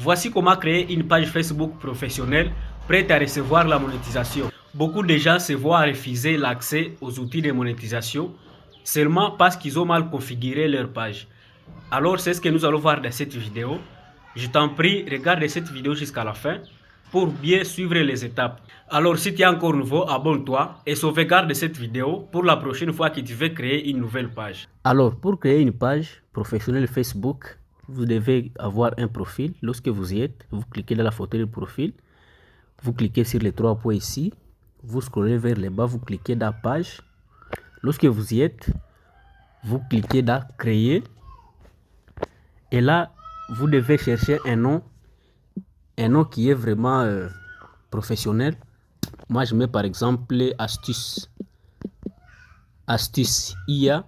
Voici comment créer une page Facebook professionnelle prête à recevoir la monétisation. Beaucoup de gens se voient refuser l'accès aux outils de monétisation seulement parce qu'ils ont mal configuré leur page. Alors c'est ce que nous allons voir dans cette vidéo. Je t'en prie, regarde cette vidéo jusqu'à la fin pour bien suivre les étapes. Alors si tu es encore nouveau, abonne-toi et sauvegarde cette vidéo pour la prochaine fois que tu veux créer une nouvelle page. Alors pour créer une page professionnelle Facebook, vous devez avoir un profil. Lorsque vous y êtes, vous cliquez dans la photo de profil, vous cliquez sur les trois points ici, vous scrollez vers le bas, vous cliquez dans page. Lorsque vous y êtes, vous cliquez dans créer et là vous devez chercher un nom qui est vraiment professionnel. Moi je mets par exemple astuce IA.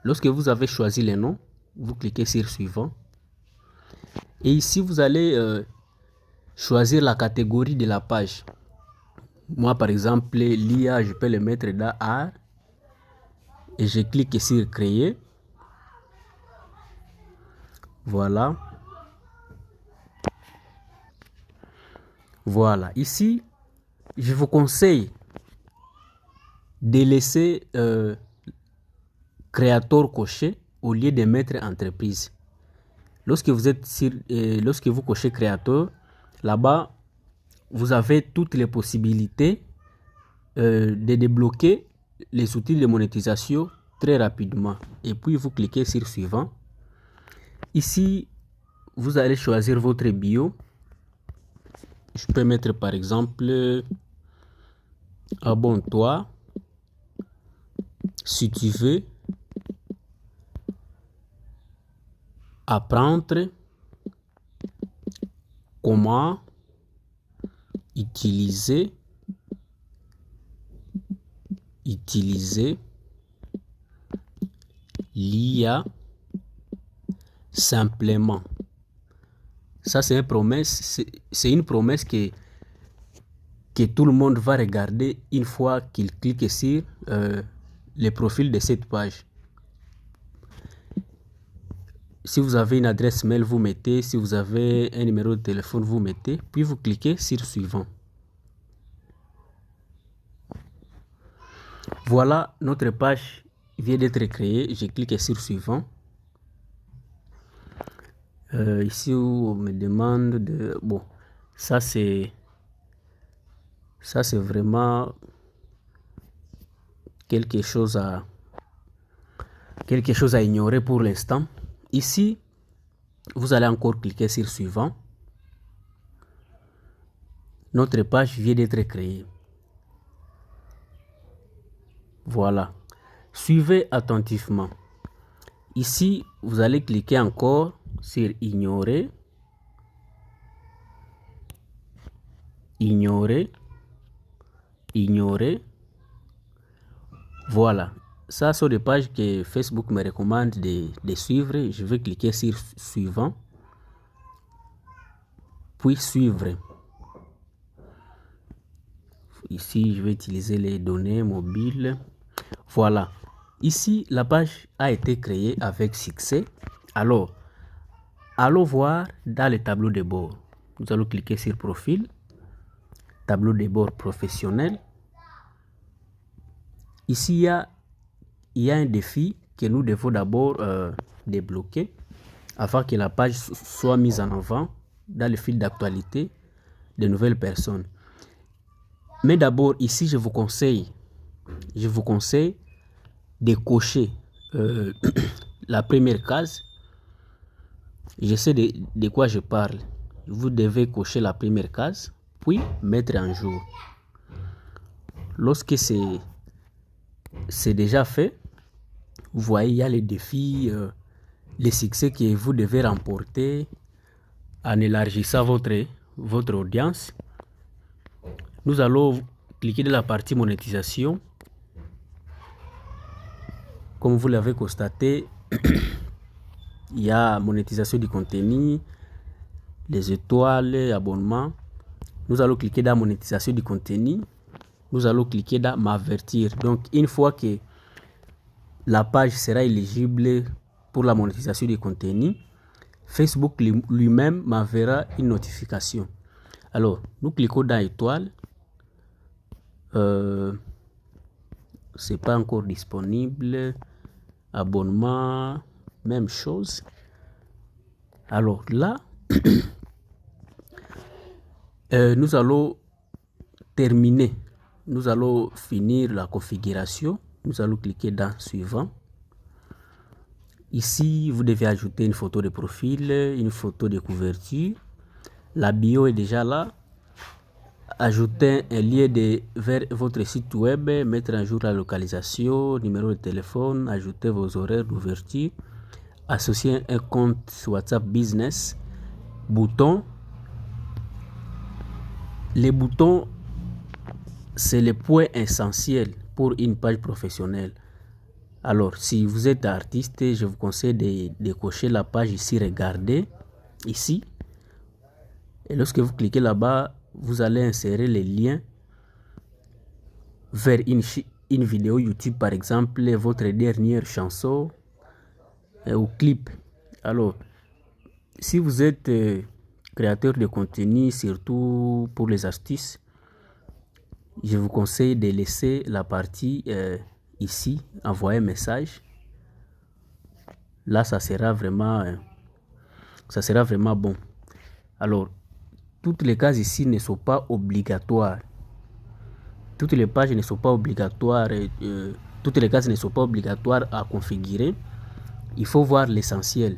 Lorsque vous avez choisi le nom, vous cliquez sur suivant et ici vous allez choisir la catégorie de la page. Moi par exemple l'IA, je peux le mettre dans art et je clique sur créer. Voilà. Voilà. Ici, je vous conseille de laisser créateur coché au lieu de mettre entreprise. Lorsque vous cochez créateur, là-bas, vous avez toutes les possibilités de débloquer les outils de monétisation très rapidement. Et puis, vous cliquez sur suivant. Ici, vous allez choisir votre bio. Je peux mettre par exemple abonne-toi si tu veux apprendre comment utiliser l'IA simplement. Ça c'est une promesse, que tout le monde va regarder une fois qu'il clique sur le profil de cette page. Si vous avez une adresse mail, vous mettez. Si vous avez un numéro de téléphone, vous mettez. Puis vous cliquez sur suivant. Voilà, notre page vient d'être créée. Je clique sur suivant. Ici, on me demande de... Bon, ça c'est vraiment quelque chose à ignorer pour l'instant. Ici, vous allez encore cliquer sur suivant. Notre page vient d'être créée. Voilà. Suivez attentivement. Ici, vous allez cliquer encore sur ignorer. Voilà. Ça sont des pages que Facebook me recommande de suivre. Je vais cliquer sur suivant. Puis suivre. Ici, je vais utiliser les données mobiles. Voilà. Ici, la page a été créée avec succès. Alors, allons voir dans le tableau de bord. Nous allons cliquer sur profil. Tableau de bord professionnel. Ici, il y a un défi que nous devons d'abord débloquer afin que la page soit mise en avant dans le fil d'actualité de nouvelles personnes. Mais d'abord, ici, je vous conseille de cocher la première case. Je sais de quoi je parle. Vous devez cocher la première case, puis mettre en jour. Lorsque c'est déjà fait, vous voyez, il y a les défis, les succès que vous devez remporter en élargissant votre audience. Nous allons cliquer dans la partie monétisation. Comme vous l'avez constaté, il y a monétisation du contenu, les étoiles, abonnements. Nous allons cliquer dans monétisation du contenu. Nous allons cliquer dans m'avertir. Donc, une fois que la page sera éligible pour la monétisation du contenu, Facebook lui-même m'enverra une notification. Alors, nous cliquons dans étoile. C'est pas encore disponible. Abonnement, même chose. Alors là, nous allons terminer. Nous allons finir la configuration. Nous allons cliquer dans suivant. Ici, vous devez ajouter une photo de profil, une photo de couverture. La bio est déjà là. Ajouter un lien vers votre site web, mettre à jour la localisation, numéro de téléphone, ajouter vos horaires d'ouverture, associer un compte WhatsApp Business, bouton. Les boutons, c'est le point essentiel pour une page professionnelle. Alors, si vous êtes artiste, je vous conseille de cocher la page ici, regardez, ici. Et lorsque vous cliquez là-bas, vous allez insérer les liens vers une vidéo YouTube, par exemple, votre dernière chanson ou clip. Alors, si vous êtes créateur de contenu, surtout pour les astuces, je vous conseille de laisser la partie ici, envoyer un message. Là, ça sera vraiment bon. Alors, toutes les cases ici ne sont pas obligatoires. Toutes les pages ne sont pas obligatoires. Toutes les cases ne sont pas obligatoires à configurer. Il faut voir l'essentiel.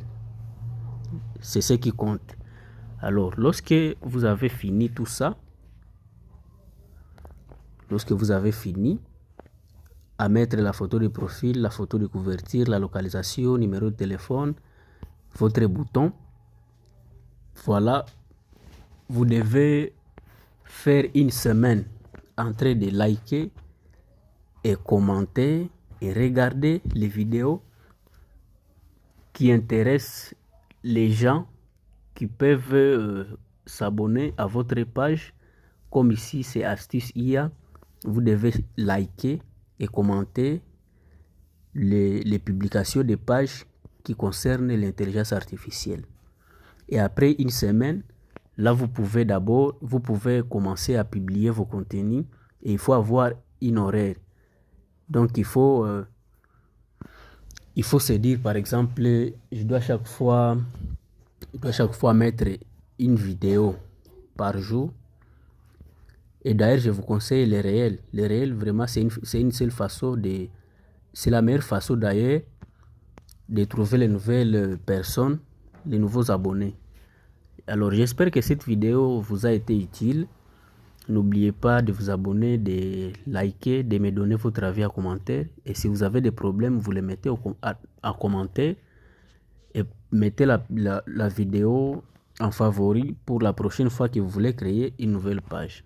C'est ce qui compte. Alors, lorsque vous avez fini tout ça, lorsque vous avez fini à mettre la photo de profil, la photo de couverture, la localisation, numéro de téléphone, votre bouton, voilà, vous devez faire une semaine en train de liker et commenter et regarder les vidéos qui intéressent les gens qui peuvent s'abonner à votre page. Comme ici, c'est Astuce IA. Vous devez liker et commenter les publications des pages qui concernent l'intelligence artificielle. Et après une semaine, là, vous pouvez commencer à publier vos contenus et il faut avoir une horaire. Donc, il faut se dire, par exemple, je dois chaque fois mettre une vidéo par jour. Et d'ailleurs, je vous conseille les réels. Les réels, vraiment, c'est une seule façon c'est la meilleure façon d'ailleurs de trouver les nouvelles personnes, les nouveaux abonnés. Alors, j'espère que cette vidéo vous a été utile. N'oubliez pas de vous abonner, de liker, de me donner votre avis en commentaire. Et si vous avez des problèmes, vous les mettez en commentaire. Et mettez la vidéo en favori pour la prochaine fois que vous voulez créer une nouvelle page.